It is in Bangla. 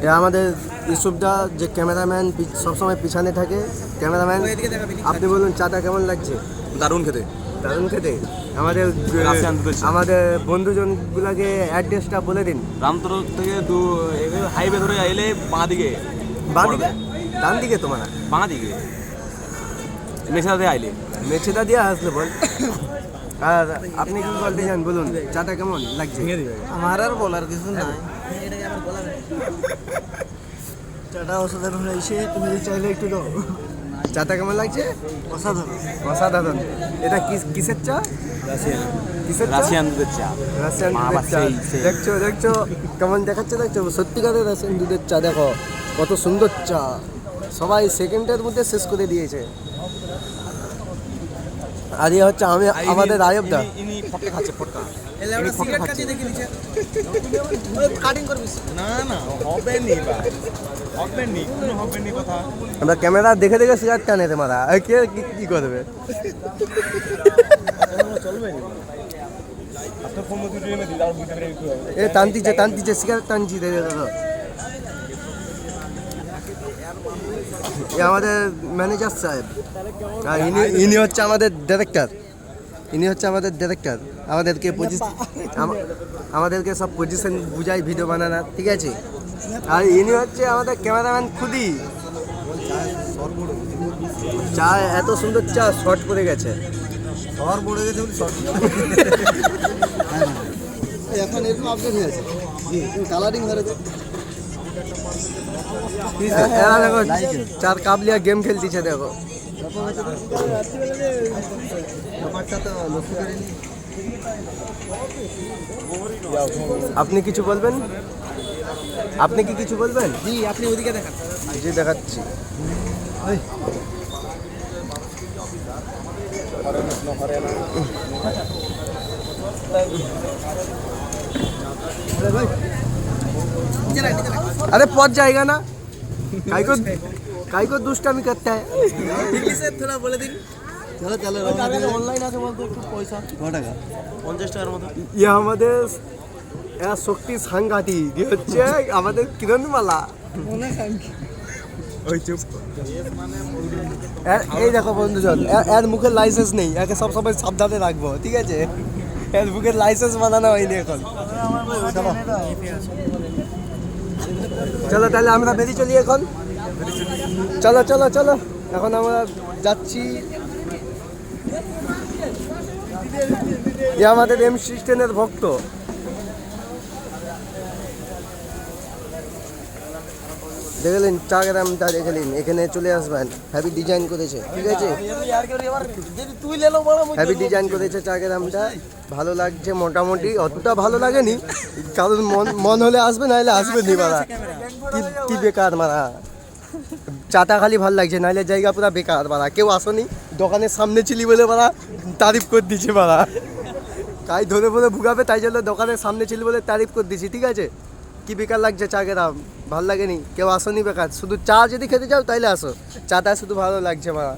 এ আমাদের ইউসুফদা যে ক্যামেরাম্যান সবসময় পিছনে থাকে। ক্যামেরাম্যান আপনি বলুন চাটা কেমন লাগছে? দারুণ খেতে। দারুণ খেতে। আমাদের আমাদের বন্ধুজনগুলোকে অ্যাড্রেসটা বলে দিন। রামতরফ থেকে হাইওয়ে ধরে এলে বাঁ দিকে। বাঁ দিকে? ডান দিকে তোমার? বাঁ দিকে মেছেদা দিয়ে আইলে। মেছেদা দিয়ে আসলে বল। আর আপনি কি বলতে চান বলুন, চাটা কেমন লাগছে? আমার আর বলার কিছু নাই, চাটা অসাধারণ হয়েছে। তুমি চাইলে একটু দাও। চাটা কেমন লাগছে? অসাধারণ। অসাধারণ। এটা কিসের চা? কিসের চা? রাশিয়ান দুধের চা। রাশিয়ান দুধের চা। দেখছো দেখছো কেমন দেখাচ্ছে? দেখছো সত্যিকারের রাশিয়ান দুধের চা। দেখো কত সুন্দর চা, সবাই সেকেন্ডের মধ্যে শেষ করে দিয়েছে। আর এ হচ্ছে আমাদের আয়বদা। ইনি ফটকা খাচ্ছে, ফটকা। না না হবে নি ভাই, হবে নি, কোনো হবে নি কথা। আমরা ক্যামেরা দেখে দেখে সিগারেট টানে রে মারা। কে কি করবে? এ টানতিছে সিগারেট টানছি দেখে দাদা। এ আমাদের ম্যানেজার সাহেব, আর ইনি হচ্ছে আমাদের ডিরেক্টর। আমাদেরকে সব পজিশন বুঝাই ভিডিও বানানোর, ঠিক আছে। আর ইনি হচ্ছে আমাদের ক্যামেরাম্যান খুদি। চা এত সুন্দর চা শর্ট পড়ে গেছে। এখন এরকম আপডেট হয়েছে, কালারিং হয়েছে। এরা দেখো চার কাবলিয়া গেম খেলতেছে দেখো। আপনি কিছু বলবেন? আপনি কি কিছু বলবেন? জি, আপনি ওদিকে দেখান। জি দেখাচ্ছি। अरे पहुंच जाएगा ना, काई को दुष्टामी करता है। इंग्लिशে थोड़ा বলে দিন। চলো চলো, অনলাইন আছে বলতে একটু পয়সা কত টাকা? 50 টাকার মতো। ইয়ে আমাদের এরা শক্তি সাংঘাতিক। কি হচ্ছে আমাদের কিরণমালা। ওই চুপ। এই দেখো বন্ধুজন, এর মুখের লাইসেন্স নেই, একে সব সময় সাবধানে রাখবো, ঠিক আছে। এর মুখের লাইসেন্স বানানো হয়নি এখন। চলো তাহলে আমরা বেরিয়ে চলি এখন। চলো চলো চলো, এখন আমরা যাচ্ছি। এ আমাদের MC স্ট্যান্ডের ভক্ত। দেখলেন চাগ্রামটা, দেখলেন এখানে চলে আসবেন। হ্যাভি ডিজাইন করেছে, ঠিক আছে। হ্যাভি ডিজাইন করেছে চাগ্রামটা, ভালো লাগছে মোটামুটি। অতটা ভালো লাগেনি, কারণ মন হলে আসবে, নাহলে আসবে নি মারা। কি বেকার মারা, চাটা খালি ভালো লাগছে, নাহলে জায়গা পুরো বেকার মারা। কেউ আসনি, দোকানের সামনে ছিলি বলে মারা তারিফ করে দিচ্ছে মারা। কাই ধরে বলে ভুগাবে, তাই জন্য দোকানের সামনে ছিলি বলে তারিফ করে দিছি, ঠিক আছে। কি বেকার লাগছে চাগ্রাম, ভালো লাগেনি। কেউ আসনি বেকার, শুধু চা যদি খেতে চাও তাইলে আসো। চাটা শুধু ভালো লাগছে মারা।